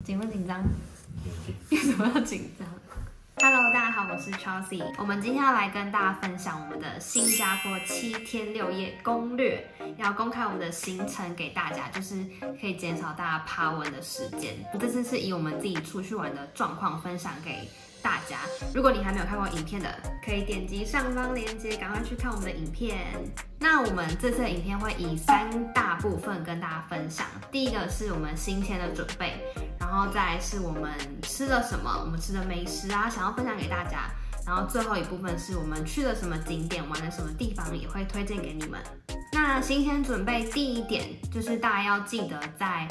紧不紧张？为什么要紧张 ？Hello， 大家好，我是 Chelsea。我们今天要来跟大家分享我们的新加坡7天6夜攻略，要公开我们的行程给大家，就是可以减少大家爬文的时间。这次是以我们自己出去玩的状况分享给大家。如果你还没有看过影片的，可以点击上方链接，赶快去看我们的影片。那我们这次的影片会以3大部分跟大家分享。第一个是我们行前的准备，然后再来是我们吃了什么，我们吃的美食啊，想要分享给大家。然后最后一部分是我们去了什么景点，玩了什么地方，也会推荐给你们。那行前准备第一点就是大家要记得在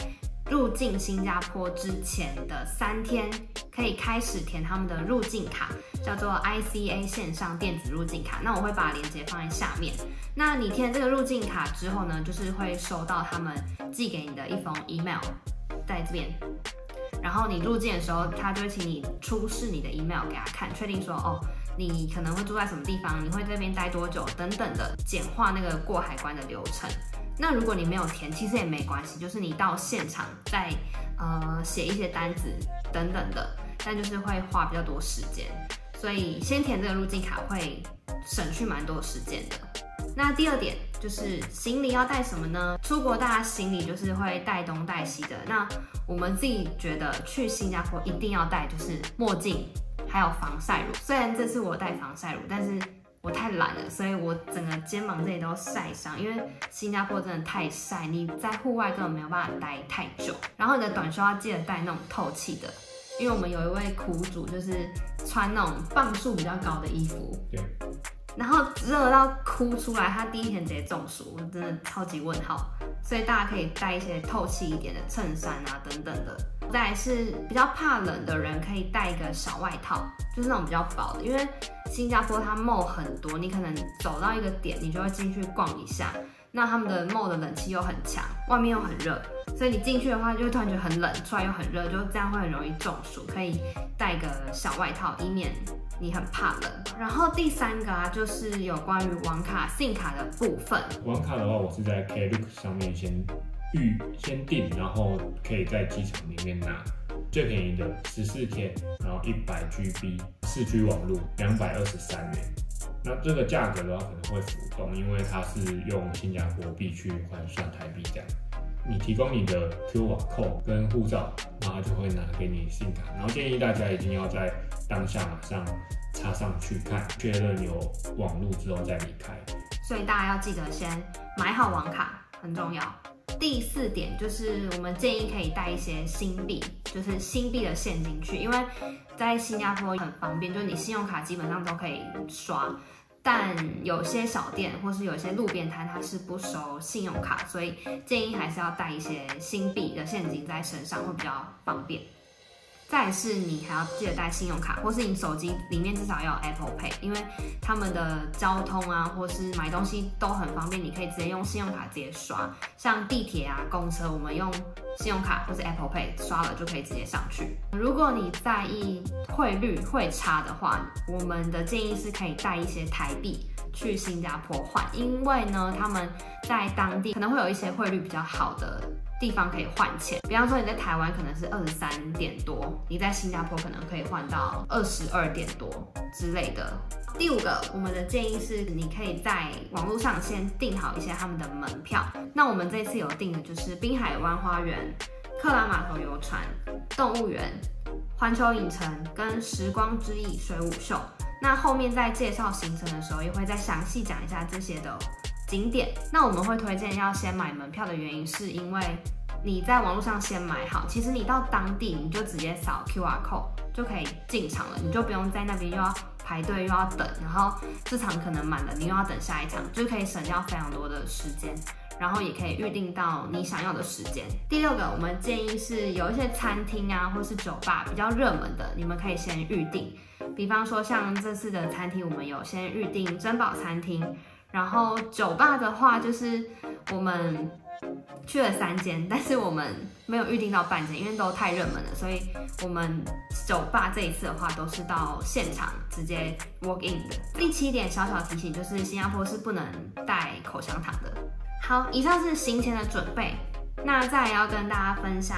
入境新加坡之前的3天，可以开始填他们的入境卡，叫做 ICA 线上电子入境卡。那我会把链接放在下面。那你填这个入境卡之后呢，就是会收到他们寄给你的一封 email， 在这边。然后你入境的时候，他就会请你出示你的 email 给他看，确定说哦，你可能会住在什么地方，你会在这边待多久等等的，简化那个过海关的流程。那如果你没有填，其实也没关系，就是你到现场再写一些单子等等的，但就是会花比较多时间，所以先填这个入境卡会省去蛮多时间的。那第二点就是行李要带什么呢？出国大家行李就是会带东带西的。那我们自己觉得去新加坡一定要带就是墨镜，还有防晒乳。虽然这次我带防晒乳，但是我太懒了，所以我整个肩膀这里都晒伤，因为新加坡真的太晒，你在户外根本没有办法待太久。然后你的短袖要记得带那种透气的，因为我们有一位苦主就是穿那种磅数比较高的衣服，然后热到哭出来，他第一天直接中暑，我真的超级问号。所以大家可以带一些透气一点的衬衫啊等等的。再来是比较怕冷的人，可以带一个小外套，就是那种比较薄的，因为新加坡它 mall 很多，你可能走到一个点，你就会进去逛一下。那他们的 mall 的冷气又很强，外面又很热，所以你进去的话就会突然觉得很冷，出来又很热，就这样会很容易中暑。可以带个小外套，以免你很怕冷。然后第3个啊，就是有关于网卡、SIM 卡的部分。网卡的话，我是在 Klook 上面先订，然后可以在机场里面拿最便宜的14天，然后100GB 4G 网路223元。那这个价格的话可能会浮动，因为它是用新加坡币去换算台币这样。你提供你的 QR code 跟护照，然后它就会拿给你SIM卡。然后建议大家一定要在当下马上插上去看，确认有网路之后再离开。所以大家要记得先买好网卡，很重要。第4点就是我们建议可以带一些新币，就是新币的现金去，因为在新加坡很方便，就是你信用卡基本上都可以刷。但有些小店或是有一些路边摊，它是不收信用卡，所以建议还是要带一些新币的现金在身上，会比较方便。再来是你还要记得带信用卡，或是你手机里面至少要有 Apple Pay， 因为他们的交通啊，或是买东西都很方便，你可以直接用信用卡直接刷。像地铁啊、公车，我们用信用卡或是 Apple Pay 刷了就可以直接上去。如果你在意汇率会差的话，我们的建议是可以带一些台币去新加坡换，因为呢，他们在当地可能会有一些汇率比较好的地方可以换钱。比方说你在台湾可能是23点多，你在新加坡可能可以换到22点多之类的。第5个，我们的建议是你可以在网络上先订好一些他们的门票。那我们这次有订的就是滨海湾花园、克拉码头游船、动物园、环球影城跟时光之翼水舞秀。那后面在介绍行程的时候，也会再详细讲一下这些的景点。那我们会推荐要先买门票的原因，是因为你在网络上先买好，其实你到当地你就直接扫 QR code 就可以进场了，你就不用在那边又要排队又要等，然后这场可能满了，你又要等下一场，就可以省掉非常多的时间，然后也可以预定到你想要的时间。第6个，我们建议是有一些餐厅啊或是酒吧比较热门的，你们可以先预定。比方说像这次的餐厅，我们有先预定珍宝餐厅。然后酒吧的话，就是我们去了3间，但是我们没有预定到半间，因为都太热门了，所以我们酒吧这一次的话都是到现场直接 walk in 的。第7点小小提醒就是新加坡是不能带口香糖的。好，以上是行前的准备，那再来要跟大家分享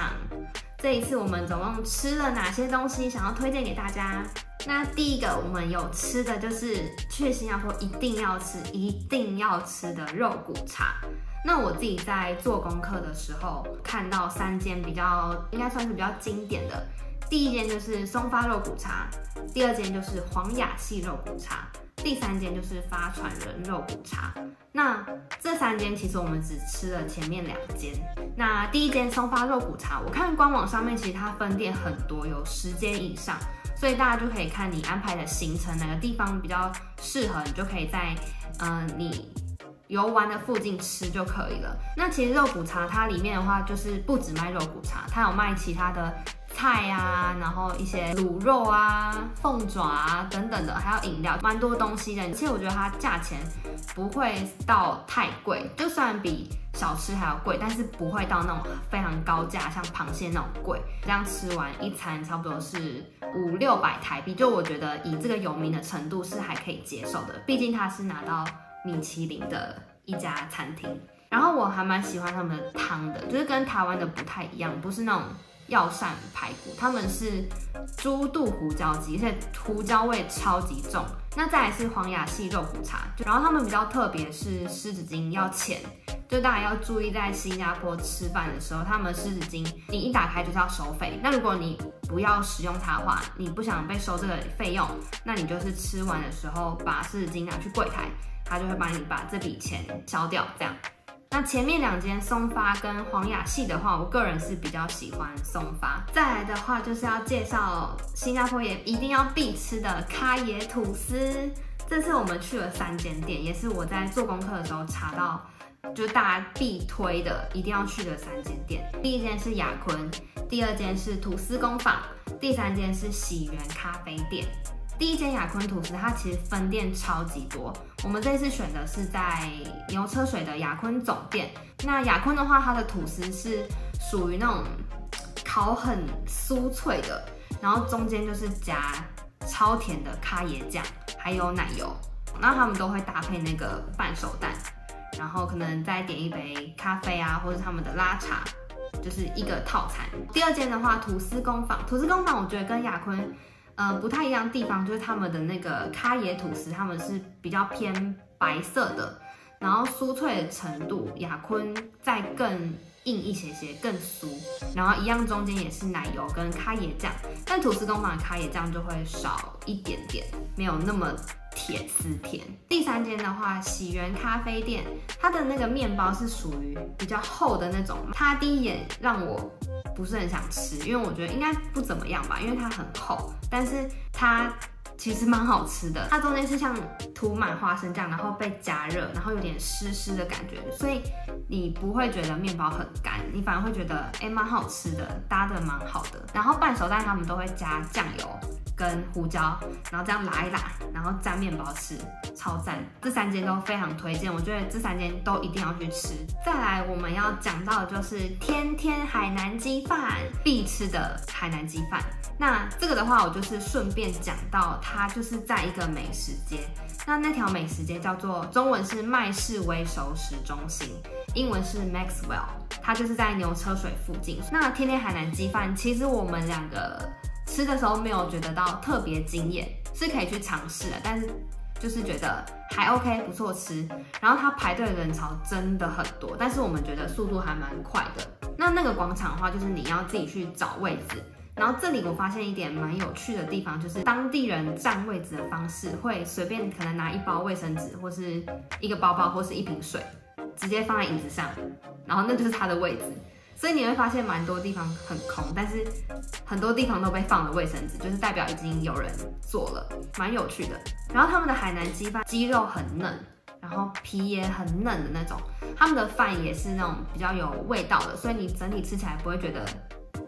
这一次我们总共吃了哪些东西，想要推荐给大家。那第一个我们有吃的就是去新加坡一定要吃的肉骨茶。那我自己在做功课的时候看到3间应该算是比较经典的，第一间就是松发肉骨茶，第二间就是黄雅系肉骨茶，第3间就是发传人肉骨茶。那这3间其实我们只吃了前面2间。那第一间松发肉骨茶，我看官网上面其实它分店很多，有10间以上，所以大家就可以看你安排的行程哪个地方比较适合，你就可以在你游玩的附近吃就可以了。那其实肉骨茶它里面的话，就是不只卖肉骨茶，它有卖其他的菜啊，然后一些卤肉啊、凤爪啊等等的，还有饮料，蛮多东西的。而且我觉得它价钱不会到太贵，就虽然比小吃还要贵，但是不会到那种非常高价，像螃蟹那种贵。这样吃完一餐差不多是500-600台币，就我觉得以这个有名的程度是还可以接受的，毕竟它是拿到米其林的一家餐厅。然后我还蛮喜欢他们的汤的，就是跟台湾的不太一样，不是那种药膳排骨，他们是猪肚胡椒鸡，而且胡椒味超级重。那再来是黄雅系肉骨茶，然后他们比较特别是湿纸巾要钱，就大家要注意，在新加坡吃饭的时候，他们湿纸巾你一打开就是要收费。那如果你不要使用它的话，你不想被收这个费用，那你就是吃完的时候把湿纸巾拿去柜台，他就会帮你把这笔钱消掉，这样。那前面2间松发跟黄雅系的话，我个人是比较喜欢松发。再来的话就是要介绍新加坡也一定要必吃的咖椰吐司。这次我们去了3间店，也是我在做功课的时候查到，就是大家必推的一定要去的3间店。第一间是雅坤，第2间是吐司工坊，第3间是喜源咖啡店。第一间雅坤吐司，它其实分店超级多。我们这次选的是在牛车水的雅坤总店。那雅坤的话，它的吐司是属于那种烤很酥脆的，然后中间就是夹超甜的咖椰酱，还有奶油。那他们都会搭配那个半熟蛋，然后可能再点一杯咖啡啊，或者他们的拉茶，就是一个套餐。第2间的话，吐司工坊我觉得跟雅坤不太一样的地方就是他们的那个咖椰吐司，他们是比较偏白色的，然后酥脆的程度，雅坤再更硬一些，更酥，然后一样中间也是奶油跟咖椰酱，但吐司工坊的咖椰酱就会少一点点，没有那么铁丝甜。第3间的话，喜源咖啡店，它的那个面包是属于比较厚的那种，它第一眼让我不是很想吃，因为我觉得应该不怎么样吧，因为它很厚，但是它其实蛮好吃的。它中间是像涂满花生酱，然后被加热，然后有点湿湿的感觉，所以你不会觉得面包很干，你反而会觉得蛮好吃的，搭的蛮好的。然后半熟蛋他们都会加酱油跟胡椒，然后这样拉一拉，然后沾面包吃，超赞。这3间都非常推荐，我觉得这3间都一定要去吃。再来我们要讲到的就是天天海南鸡饭，必吃的海南鸡饭。那这个的话，我就是顺便讲到，它就是在一个美食街。那条美食街叫做，中文是麦士威熟食中心，英文是 Maxwell， 它就是在牛车水附近。那天天海南鸡饭，其实我们2个吃的时候没有觉得到特别惊艳，是可以去尝试的，但是就是觉得还 OK， 不错吃。然后它排队的人潮真的很多，但是我们觉得速度还蛮快的。那个广场的话，就是你要自己去找位置。然后这里我发现一点蛮有趣的地方，就是当地人占位置的方式会随便可能拿1包卫生纸，或是一个包包，或是一瓶水，直接放在椅子上，然后那就是他的位置。所以你会发现蛮多地方很空，但是很多地方都被放了卫生纸，就是代表已经有人做了，蛮有趣的。然后他们的海南鸡饭，鸡肉很嫩，然后皮也很嫩的那种，他们的饭也是那种比较有味道的，所以你整体吃起来不会觉得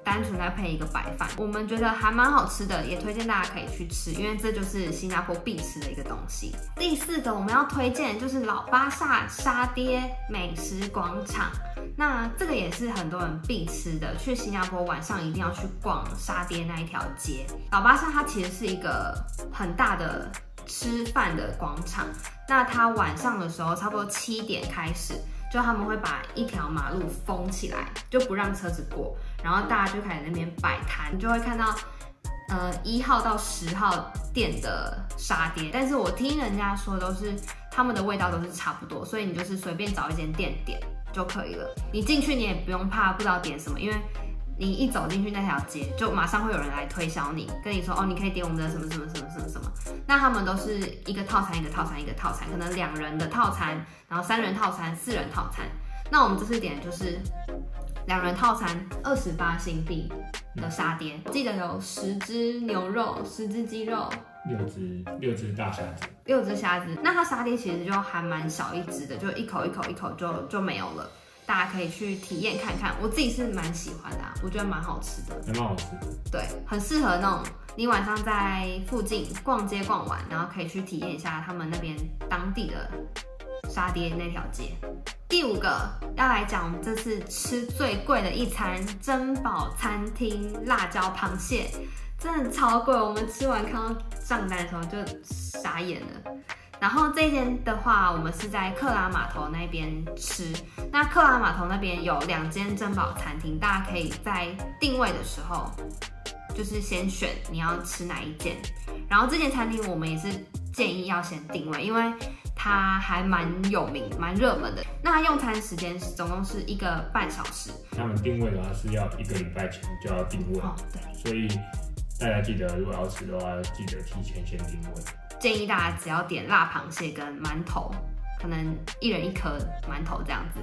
单纯再配一个白饭，我们觉得还蛮好吃的，也推荐大家可以去吃，因为这就是新加坡必吃的一个东西。第4个我们要推荐就是老巴萨沙爹美食广场，那这个也是很多人必吃的，去新加坡晚上一定要去逛沙爹那一条街。老巴萨它其实是一个很大的吃饭的广场，那它晚上的时候差不多7点开始，就他们会把一条马路封起来，就不让车子过，然后大家就开始在那边摆摊，你就会看到1号到10号店的沙爹，但是我听人家说都是他们的味道都是差不多，所以你就是随便找一间店点就可以了。你进去你也不用怕不知道点什么，因为你一走进去那条街，就马上会有人来推销你，跟你说哦，你可以点我们的什么什么什么什么什么。那他们都是一个套餐一个套餐一个套餐，可能2人的套餐，然后3人套餐、4人套餐。那我们这次点的就是2人套餐28新币的沙爹，记得有10只牛肉、10只鸡肉、6只大虾子，6只虾子。那它沙爹其实就还蛮小一只的，就一口就没有了。大家可以去体验看看，我自己是蛮喜欢的我觉得蛮好吃的，还蛮好吃的。对，很适合那种你晚上在附近逛街逛完，然后可以去体验一下他们那边当地的沙爹那条街。第5个要来讲我们这次吃最贵的一餐——珍宝餐厅辣椒螃蟹，真的超贵。我们吃完看到账单的时候就傻眼了。然后这间的话，我们是在克拉码头那边吃。那克拉码头那边有2间珍宝餐厅，大家可以在定位的时候，就是先选你要吃哪一间。然后这间餐厅我们也是建议要先定位，因为它还蛮有名、蛮热门的。那它用餐时间总共是1个半小时。他们定位的话是要1个礼拜前就要定位，对，所以大家记得如果要吃的话，记得提前先定位。建议大家只要点辣螃蟹跟馒头，可能1人1颗馒头这样子，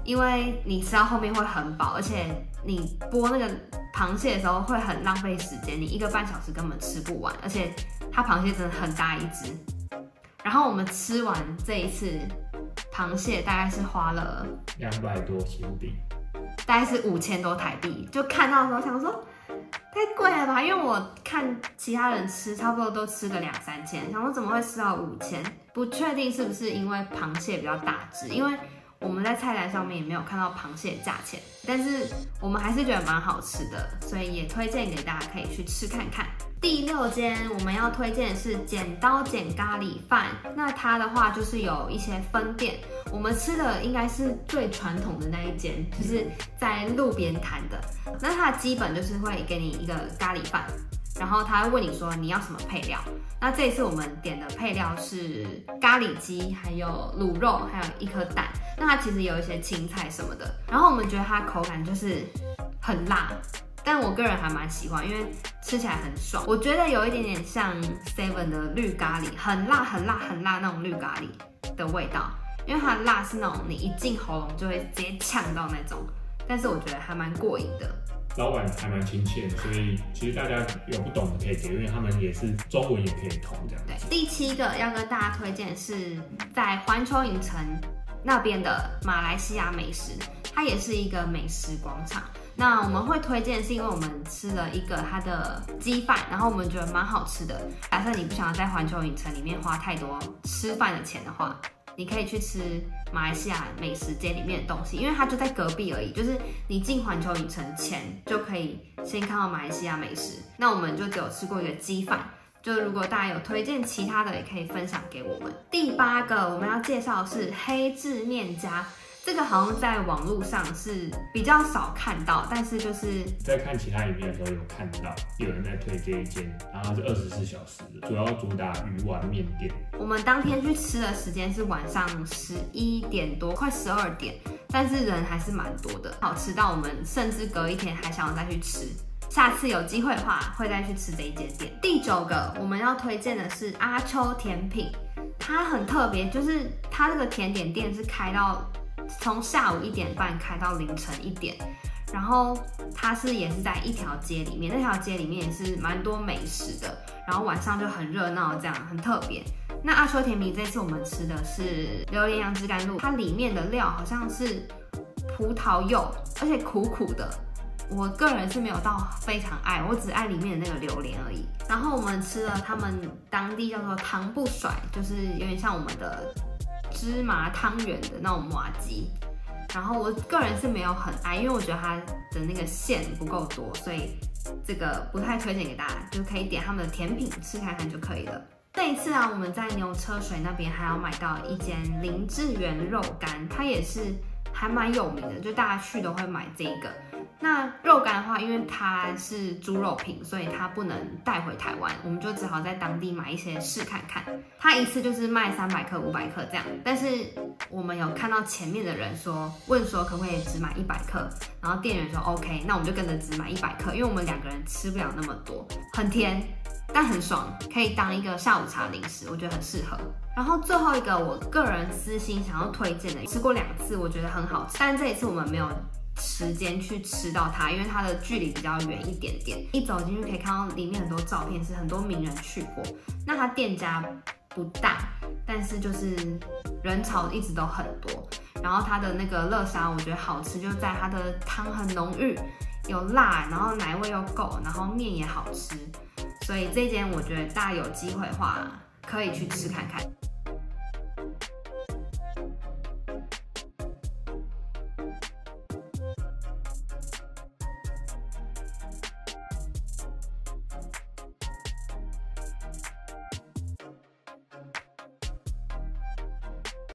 因为你吃到后面会很饱，而且你剥那个螃蟹的时候会很浪费时间，你1个半小时根本吃不完，而且它螃蟹真的很大一只。然后我们吃完这一次螃蟹，大概是花了200多新币，大概是5000多台币。就看到的时候想说，太贵了吧？因为我看其他人吃，差不多都吃个2-3千，想说怎么会吃到5000？不确定是不是因为螃蟹比较大只，因为我们在菜单上面也没有看到螃蟹的价钱，但是我们还是觉得蛮好吃的，所以也推荐给大家可以去吃看看。第6间我们要推荐的是剪刀剪咖喱饭，那它的话就是有一些分店，我们吃的应该是最传统的那一间，就是在路边摊的。那它的基本就是会给你一个咖喱饭，然后他会问你说你要什么配料。那这一次我们点的配料是咖喱鸡，还有卤肉，还有1颗蛋。那它其实有一些青菜什么的，然后我们觉得它口感就是很辣，但我个人还蛮喜欢，因为吃起来很爽。我觉得有一点点像 Seven 的绿咖喱，很辣很辣很辣那种绿咖喱的味道，因为它的辣是那种你一进喉咙就会直接呛到那种，但是我觉得还蛮过瘾的。老板还蛮亲切的，所以其实大家有不懂的可以给，因为他们也是中文也可以通这样。对，第7个要跟大家推荐是在环球影城那边的马来西亚美食，它也是一个美食广场。那我们会推荐是因为我们吃了一个它的鸡饭，然后我们觉得蛮好吃的。假设你不想要在环球影城里面花太多吃饭的钱的话，你可以去吃马来西亚美食街里面的东西，因为它就在隔壁而已，就是你进环球影城前就可以先看到马来西亚美食。那我们就只有吃过一个鸡饭，就如果大家有推荐其他的，也可以分享给我们。第8个我们要介绍的是黑制面家，这个好像在网络上是比较少看到，但是就是在看其他影片的时候有看到有人在推这一间，然后是24小时的，主要主打鱼丸面店。我们当天去吃的时间是晚上11点多，快12点，但是人还是蛮多的，好吃到我们甚至隔一天还想要再去吃。下次有机会的话，会再去吃这一间店。第9个我们要推荐的是阿秋甜品，它很特别，就是它这个甜点店是开到从下午1点半开到凌晨1点，然后它也是在一条街里面，那条街里面也是蛮多美食的，然后晚上就很热闹，这样很特别。那阿秋甜品这次我们吃的是榴莲杨枝甘露，它里面的料好像是葡萄柚，而且苦苦的。我个人是没有到非常爱，我只爱里面的那个榴莲而已。然后我们吃了他们当地叫做糖不甩，就是有点像我们的芝麻汤圆的那种麻糬。然后我个人是没有很爱，因为我觉得它的那个馅不够多，所以这个不太推荐给大家，就可以点他们的甜品吃看看就可以了。这一次啊，我们在牛车水那边还要买到一间林志源肉干，它也是还蛮有名的，就大家去都会买这个。那肉干的话，因为它是猪肉品，所以它不能带回台湾，我们就只好在当地买一些试看看。它一次就是卖300克、500克这样，但是我们有看到前面的人问说可不可以只买100克，然后店员说 OK， 那我们就跟着只买100克，因为我们2个人吃不了那么多，很甜。但很爽，可以当一个下午茶零食，我觉得很适合。然后最后一个，我个人私心想要推荐的，吃过2次，我觉得很好吃，但这一次我们没有时间去吃到它，因为它的距离比较远一点点。一走进去可以看到里面很多照片，是很多名人去过。那它店家不大，但是就是人潮一直都很多。然后它的那个乐沙，我觉得好吃，就在它的汤很浓郁，有辣，然后奶味又够，然后面也好吃。所以这间我觉得大家有机会的话可以去吃看看。